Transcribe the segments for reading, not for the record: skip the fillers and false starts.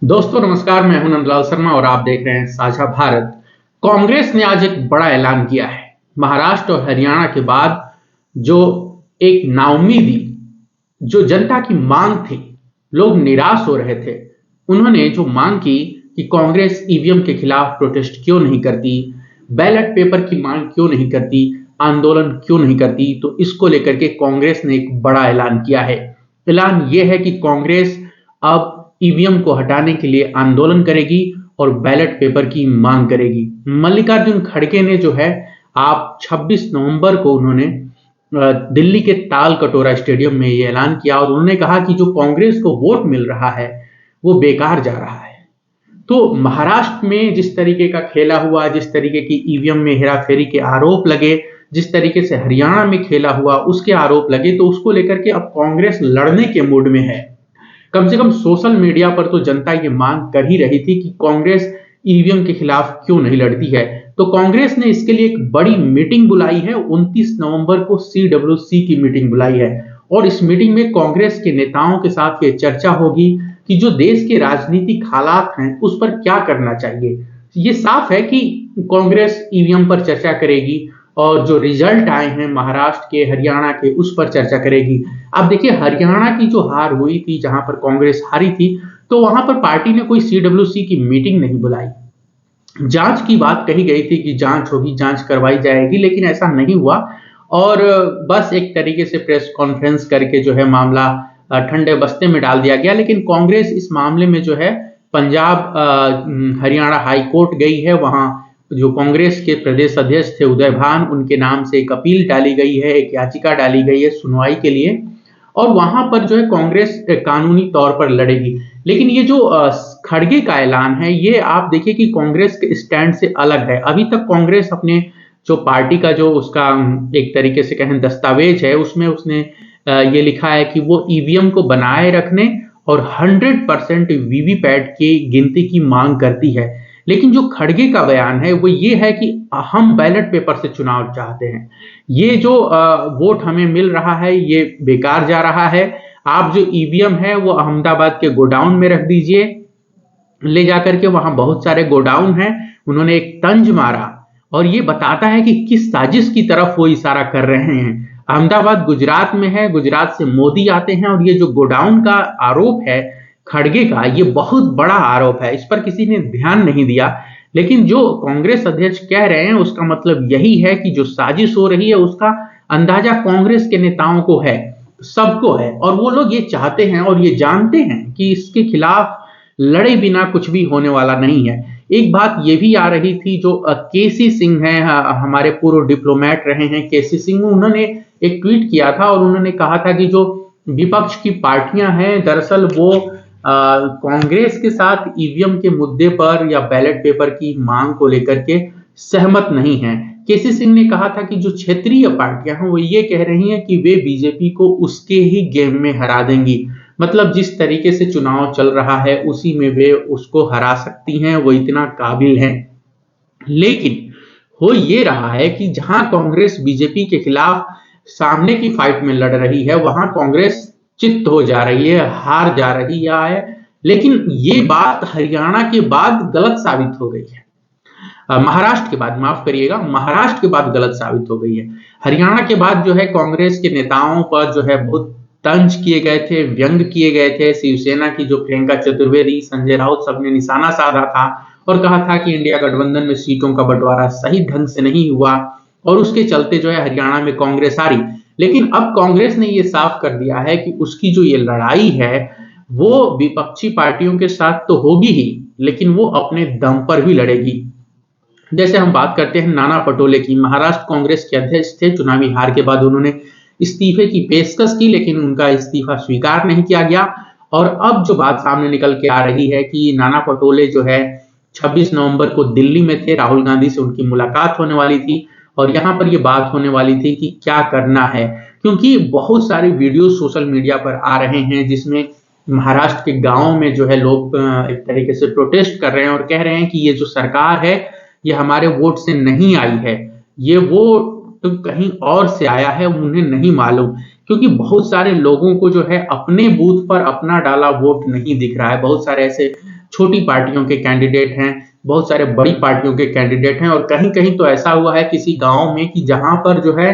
दोस्तों नमस्कार, मैं हूं नंदलाल शर्मा और आप देख रहे हैं साझा भारत। कांग्रेस ने आज एक बड़ा ऐलान किया है। महाराष्ट्र और हरियाणा के बाद जो एक नाउम्मीदी जो जनता की मांग थी, लोग निराश हो रहे थे, उन्होंने जो मांग की कि कांग्रेस ईवीएम के खिलाफ प्रोटेस्ट क्यों नहीं करती, बैलेट पेपर की मांग क्यों नहीं करती, आंदोलन क्यों नहीं करती, तो इसको लेकर के कांग्रेस ने एक बड़ा ऐलान किया है। ऐलान यह है कि कांग्रेस अब ईवीएम को हटाने के लिए आंदोलन करेगी और बैलेट पेपर की मांग करेगी। मल्लिकार्जुन खड़गे ने जो है आप 26 नवंबर को उन्होंने दिल्ली के ताल कटोरा स्टेडियम में ये ऐलान किया और उन्होंने कहा कि जो कांग्रेस को वोट मिल रहा है वो बेकार जा रहा है। तो महाराष्ट्र में जिस तरीके का खेला हुआ, जिस तरीके की ईवीएम में हेराफेरी के आरोप लगे, जिस तरीके से हरियाणा में खेला हुआ उसके आरोप लगे, तो उसको लेकर के अब कांग्रेस लड़ने के मूड में है। कम से कम सोशल मीडिया पर तो जनता ये मांग कर ही रही थी कि कांग्रेस ईवीएम के खिलाफ क्यों नहीं लड़ती है। तो कांग्रेस ने इसके लिए एक बड़ी मीटिंग बुलाई है। 29 नवंबर को सीडब्ल्यूसी की मीटिंग बुलाई है और इस मीटिंग में कांग्रेस के नेताओं के साथ ये चर्चा होगी कि जो देश के राजनीतिक हालात हैं उस पर क्या करना चाहिए। ये साफ है कि कांग्रेस ईवीएम पर चर्चा करेगी और जो रिजल्ट आए हैं महाराष्ट्र के, हरियाणा के, उस पर चर्चा करेगी। अब देखिए, हरियाणा की जो हार हुई थी, जहां पर कांग्रेस हारी थी, तो वहां पर पार्टी ने कोई सीडब्ल्यूसी की मीटिंग नहीं बुलाई। जांच की बात कही गई थी कि जांच होगी, जांच करवाई जाएगी, लेकिन ऐसा नहीं हुआ और बस एक तरीके से प्रेस कॉन्फ्रेंस करके जो है मामला ठंडे बस्ते में डाल दिया गया। लेकिन कांग्रेस इस मामले में जो है पंजाब हरियाणा हाई कोर्ट गई है। वहां जो कांग्रेस के प्रदेश अध्यक्ष थे उदय भान, उनके नाम से एक अपील डाली गई है, एक याचिका डाली गई है सुनवाई के लिए और वहां पर जो है कांग्रेस कानूनी तौर पर लड़ेगी। लेकिन ये जो खड़गे का ऐलान है, ये आप देखिए कि कांग्रेस के स्टैंड से अलग है। अभी तक कांग्रेस अपने जो पार्टी का जो उसका एक तरीके से कहें दस्तावेज है, उसमें उसने ये लिखा है कि वो ईवीएम को बनाए रखने और 100% वीवीपैट की गिनती की मांग करती है। लेकिन जो खड़गे का बयान है वो ये है कि हम बैलेट पेपर से चुनाव चाहते हैं। ये जो वोट हमें मिल रहा है ये बेकार जा रहा है। आप जो ईवीएम है वो अहमदाबाद के गोडाउन में रख दीजिए, ले जाकर के, वहां बहुत सारे गोडाउन हैं। उन्होंने एक तंज मारा और ये बताता है कि किस साजिश की तरफ वो इशारा कर रहे हैं। अहमदाबाद गुजरात में है, गुजरात से मोदी आते हैं और ये जो गोडाउन का आरोप है खड़गे का, ये बहुत बड़ा आरोप है, इस पर किसी ने ध्यान नहीं दिया। लेकिन जो कांग्रेस अध्यक्ष कह रहे हैं उसका मतलब यही है कि जो साजिश हो रही है उसका अंदाजा कांग्रेस के नेताओं को है, सबको है और वो लोग ये चाहते हैं और ये जानते हैं कि इसके खिलाफ लड़े बिना कुछ भी होने वाला नहीं है। एक बात ये भी आ रही थी, जो केसी सिंह है, हमारे पूर्व डिप्लोमेट रहे हैं केसी सिंह, उन्होंने एक ट्वीट किया था और उन्होंने कहा था कि जो विपक्ष की पार्टियां हैं दरअसल वो कांग्रेस के साथ ईवीएम के मुद्दे पर या बैलेट पेपर की मांग को लेकर के सहमत नहीं है। केसी सिंह ने कहा था कि जो क्षेत्रीय पार्टियां हैं वो ये कह रही हैं कि वे बीजेपी को उसके ही गेम में हरा देंगी। मतलब जिस तरीके से चुनाव चल रहा है उसी में वे उसको हरा सकती हैं, वो इतना काबिल हैं। लेकिन हो ये रहा है कि जहां कांग्रेस बीजेपी के खिलाफ सामने की फाइट में लड़ रही है वहां कांग्रेस चित्त हो जा रही है, हार जा रही है। लेकिन ये बात हरियाणा के बाद गलत साबित हो गई है। महाराष्ट्र के बाद, माफ करिएगा, महाराष्ट्र के बाद गलत साबित हो गई है। हरियाणा के बाद जो है कांग्रेस के नेताओं पर जो है बहुत तंज किए गए थे, व्यंग किए गए थे। शिवसेना की जो प्रियंका चतुर्वेदी, संजय राउत, सबने निशाना साधा था और कहा था कि इंडिया गठबंधन में सीटों का बंटवारा सही ढंग से नहीं हुआ और उसके चलते जो है हरियाणा में कांग्रेस हारी। लेकिन अब कांग्रेस ने यह साफ कर दिया है कि उसकी जो ये लड़ाई है वो विपक्षी पार्टियों के साथ तो होगी ही, लेकिन वो अपने दम पर भी लड़ेगी। जैसे हम बात करते हैं नाना पटोले की, महाराष्ट्र कांग्रेस के अध्यक्ष थे। चुनावी हार के बाद उन्होंने इस्तीफे की पेशकश की लेकिन उनका इस्तीफा स्वीकार नहीं किया गया और अब जो बात सामने निकल के आ रही है कि नाना पटोले जो है 26 नवंबर को दिल्ली में थे, राहुल गांधी से उनकी मुलाकात होने वाली थी और यहां पर ये बात होने वाली थी कि क्या करना है, क्योंकि बहुत सारे वीडियो सोशल मीडिया पर आ रहे हैं जिसमें महाराष्ट्र के गांवों में जो है लोग एक तरीके से प्रोटेस्ट कर रहे हैं और कह रहे हैं कि ये जो सरकार है ये हमारे वोट से नहीं आई है, ये वो तो कहीं और से आया है, उन्हें नहीं मालूम। क्योंकि बहुत सारे लोगों को जो है अपने बूथ पर अपना डाला वोट नहीं दिख रहा है। बहुत सारे ऐसे छोटी पार्टियों के कैंडिडेट हैं, बहुत सारे बड़ी पार्टियों के कैंडिडेट हैं, और कहीं कहीं तो ऐसा हुआ है किसी गांव में कि जहां पर जो है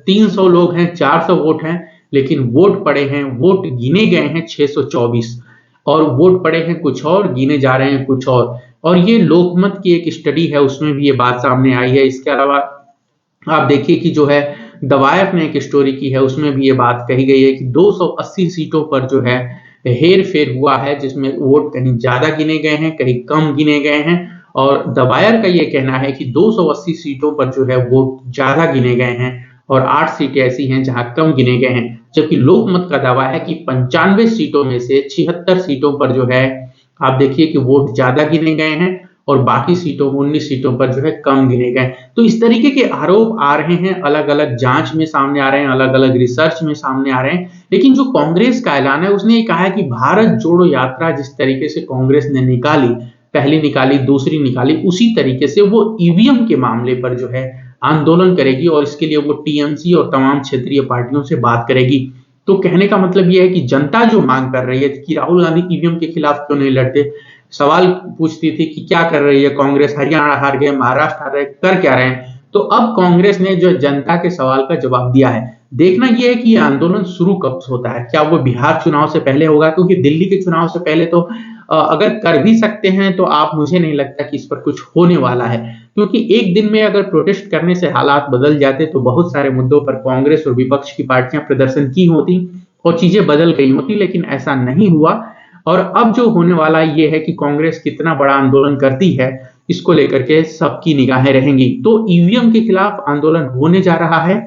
300 लोग हैं, 400 वोट हैं, लेकिन वोट पड़े हैं, वोट गिने गए हैं 624, और वोट पड़े हैं कुछ और, गिने जा रहे हैं कुछ और ये लोकमत की एक स्टडी है, उसमें भी ये बात सामने आई है। इसके अलावा आप देखिए कि जो है दवायक ने एक स्टोरी की है, उसमें भी ये बात कही गई है कि 280 सीटों पर जो है हेर फेर हुआ है, जिसमें वोट कहीं ज्यादा गिने गए हैं, कहीं कम गिने गए हैं, और दवायर का ये कहना है कि 280 सीटों पर जो है वोट ज्यादा गिने गए हैं और 8 सीटें ऐसी हैं जहां कम गिने गए हैं, जबकि लोकमत का दावा है कि 95 सीटों में से 76 सीटों पर जो है आप देखिए कि वोट ज्यादा गिने गए हैं और बाकी सीटों 19 सीटों पर जो है कम गिने गए। तो इस तरीके के आरोप आ रहे हैं, अलग अलग जांच में सामने आ रहे हैं, अलग अलग रिसर्च में सामने आ रहे हैं, लेकिन जो कांग्रेस का ऐलान है उसने ये कहा है कि भारत जोड़ो यात्रा जिस तरीके से कांग्रेस ने निकाली, पहली निकाली, दूसरी निकाली, उसी तरीके से वो ईवीएम के मामले पर जो है आंदोलन करेगी, और इसके लिए वो टीएमसी और तमाम क्षेत्रीय पार्टियों से बात करेगी। तो कहने का मतलब यह है कि जनता जो मांग कर रही है कि राहुल गांधी ईवीएम के खिलाफ क्यों नहीं लड़ते, सवाल पूछती थी कि क्या कर रही है कांग्रेस, हरियाणा हार गए, महाराष्ट्र हार रहे, कर क्या रहे हैं। तो अब कांग्रेस ने जो जनता के सवाल का जवाब दिया है। देखना यह है कि यह आंदोलन शुरू कब होता है, क्या वो बिहार चुनाव से पहले होगा, क्योंकि दिल्ली के चुनाव से पहले तो अगर कर भी सकते हैं तो आप, मुझे नहीं लगता कि इस पर कुछ होने वाला है, क्योंकि एक दिन में अगर प्रोटेस्ट करने से हालात बदल जाते तो बहुत सारे मुद्दों पर कांग्रेस और विपक्ष की पार्टियां प्रदर्शन की होती और चीजें बदल गई होती, लेकिन ऐसा नहीं हुआ। और अब जो होने वाला ये है कि कांग्रेस कितना बड़ा आंदोलन करती है, इसको लेकर के सबकी निगाहें रहेंगी। तो ईवीएम के खिलाफ आंदोलन होने जा रहा है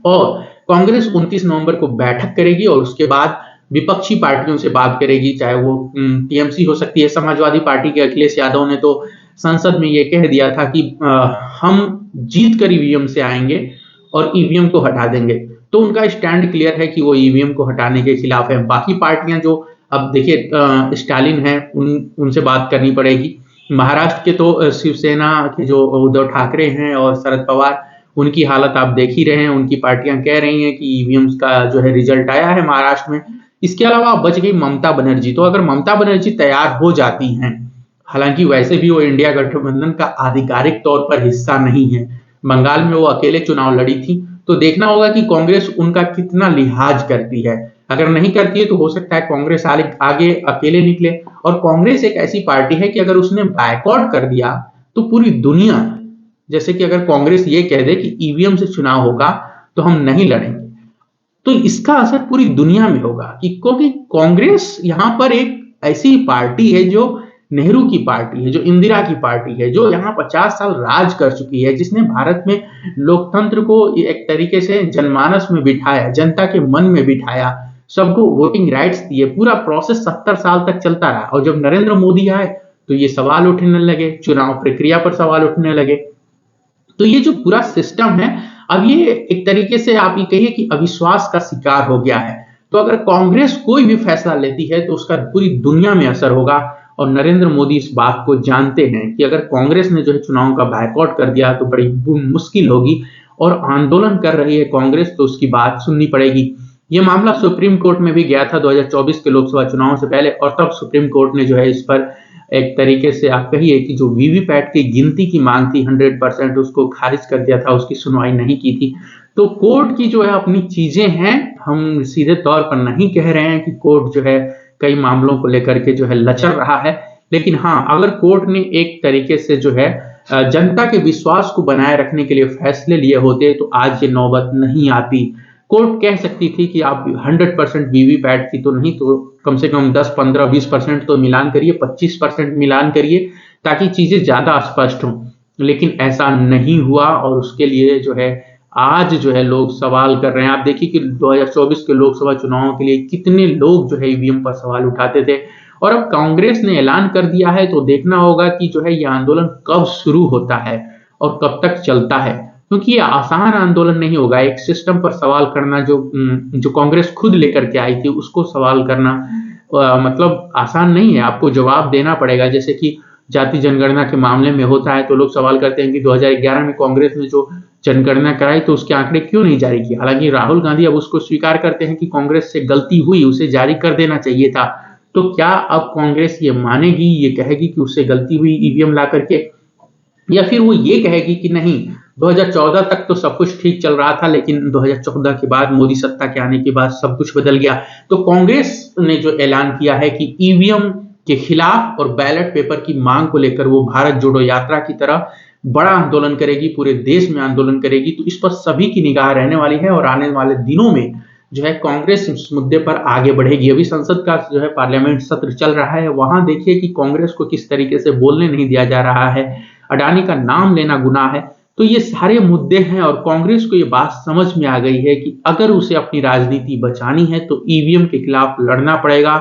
और कांग्रेस 29 नवंबर को बैठक करेगी और उसके बाद विपक्षी पार्टियों से बात करेगी, चाहे वो टीएमसी हो सकती है। समाजवादी पार्टी के अखिलेश यादव ने तो संसद में ये कह दिया था कि हम जीत कर ईवीएम से आएंगे और ईवीएम को हटा देंगे। तो उनका स्टैंड क्लियर है कि वो ईवीएम को हटाने के खिलाफ है। बाकी पार्टियां जो, अब देखिए स्टालिन है, उनसे बात करनी पड़ेगी। महाराष्ट्र के तो शिवसेना के जो उद्धव ठाकरे हैं और शरद पवार, उनकी हालत आप देख ही रहे हैं। उनकी पार्टियां कह रही हैं कि ईवीएम का जो है रिजल्ट आया है महाराष्ट्र में। इसके अलावा बच गई ममता बनर्जी। तो अगर ममता बनर्जी तैयार हो जाती हैं, हालांकि वैसे भी वो इंडिया गठबंधन का आधिकारिक तौर पर हिस्सा नहीं है, बंगाल में वो अकेले चुनाव लड़ी थी, तो देखना होगा कि कांग्रेस उनका कितना लिहाज करती है। अगर नहीं करती है तो हो सकता है कांग्रेस आगे अकेले निकले। और कांग्रेस एक ऐसी पार्टी है कि अगर उसने बायकॉट कर दिया तो पूरी दुनिया, जैसे कि अगर कांग्रेस ये कह दे कि ईवीएम से चुनाव होगा तो हम नहीं लड़ेंगे, तो इसका असर पूरी दुनिया में होगा, क्योंकि कांग्रेस यहां पर एक ऐसी पार्टी है जो नेहरू की पार्टी है, जो इंदिरा की पार्टी है, जो यहाँ 50 साल राज कर चुकी है, जिसने भारत में लोकतंत्र को एक तरीके से जनमानस में बिठाया, जनता के मन में बिठाया, सबको वोटिंग राइट्स दिए। पूरा प्रोसेस 70 साल तक चलता रहा और जब नरेंद्र मोदी आए तो ये सवाल उठने लगे, चुनाव प्रक्रिया पर सवाल उठने लगे। तो ये जो पूरा सिस्टम है, अब ये एक तरीके से आप ये कहिए कि अविश्वास का शिकार हो गया है। तो अगर कांग्रेस कोई भी फैसला लेती है तो उसका पूरी दुनिया में असर होगा, और नरेंद्र मोदी इस बात को जानते हैं कि अगर कांग्रेस ने जो है चुनाव का बायकॉट कर दिया तो बड़ी मुश्किल होगी, और आंदोलन कर रही है कांग्रेस तो उसकी बात सुननी पड़ेगी। यह मामला सुप्रीम कोर्ट में भी गया था 2024 के लोकसभा चुनाव से पहले, और तब सुप्रीम कोर्ट ने जो है इस पर एक तरीके से आप कहिए कि जो वीवीपैट की गिनती की मांग थी 100%, उसको खारिज कर दिया था, उसकी सुनवाई नहीं की थी। तो कोर्ट की जो है अपनी चीजें हैं, हम सीधे तौर पर नहीं कह रहे हैं कि कोर्ट जो है कई मामलों को लेकर के जो है लचर रहा है, लेकिन हाँ, अगर कोर्ट ने एक तरीके से जो है जनता के विश्वास को बनाए रखने के लिए फैसले लिए होते तो आज ये नौबत नहीं आती। कोर्ट कह सकती थी कि आप 100% वीवीपैट की तो नहीं, तो कम से कम 10, 15, 20% तो मिलान करिए, 25% मिलान करिए, ताकि चीजें ज्यादा स्पष्ट हों। लेकिन ऐसा नहीं हुआ और उसके लिए जो है आज जो है लोग सवाल कर रहे हैं। आप देखिए कि 2024 के लोकसभा चुनावों के लिए कितने लोग जो है ईवीएम पर सवाल उठाते थे, और अब कांग्रेस ने ऐलान कर दिया है तो देखना होगा कि जो है ये आंदोलन कब शुरू होता है और कब तक चलता है, क्योंकि ये आसान आंदोलन नहीं होगा। एक सिस्टम पर सवाल करना जो कांग्रेस खुद लेकर के आई थी, उसको सवाल करना मतलब आसान नहीं है, आपको जवाब देना पड़ेगा। जैसे कि जाति जनगणना के मामले में होता है तो लोग सवाल करते हैं कि 2011 में कांग्रेस ने जो जनगणना कराई तो उसके आंकड़े क्यों नहीं जारी किए। हालांकि राहुल गांधी अब उसको स्वीकार करते हैं कि कांग्रेस से गलती हुई, उसे जारी कर देना चाहिए था, तो क्या अब कांग्रेस ये मानेगी, ये कहेगी कि उससे गलती हुई ईवीएम ला करके, या फिर वो ये कहेगी कि नहीं 2014 तक तो सब कुछ ठीक चल रहा था, लेकिन 2014 के बाद मोदी सत्ता के आने के बाद सब कुछ बदल गया। तो कांग्रेस ने जो ऐलान किया है कि ईवीएम के खिलाफ और बैलेट पेपर की मांग को लेकर वो भारत जोड़ो यात्रा की तरह बड़ा आंदोलन करेगी, पूरे देश में आंदोलन करेगी। तो इस पर सभी की निगाह रहने वाली है और आने वाले दिनों में जो है कांग्रेस इस मुद्दे पर आगे बढ़ेगी। अभी संसद का जो है पार्लियामेंट सत्र चल रहा है, वहां देखिए कि कांग्रेस को किस तरीके से बोलने नहीं दिया जा रहा है, अडानी का नाम लेना गुनाह है। तो ये सारे मुद्दे हैं और कांग्रेस को ये बात समझ में आ गई है कि अगर उसे अपनी राजनीति बचानी है तो ईवीएम के खिलाफ लड़ना पड़ेगा।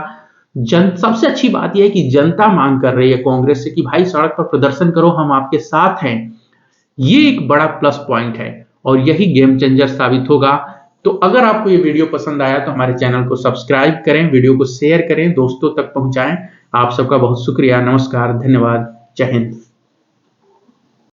सबसे अच्छी बात यह है कि जनता मांग कर रही है कांग्रेस से कि भाई सड़क पर प्रदर्शन करो, हम आपके साथ हैं। ये एक बड़ा प्लस पॉइंट है और यही गेम चेंजर साबित होगा। तो अगर आपको ये वीडियो पसंद आया तो हमारे चैनल को सब्सक्राइब करें, वीडियो को शेयर करें, दोस्तों तक पहुंचाएं। आप सबका बहुत शुक्रिया, नमस्कार, धन्यवाद, जय हिंद।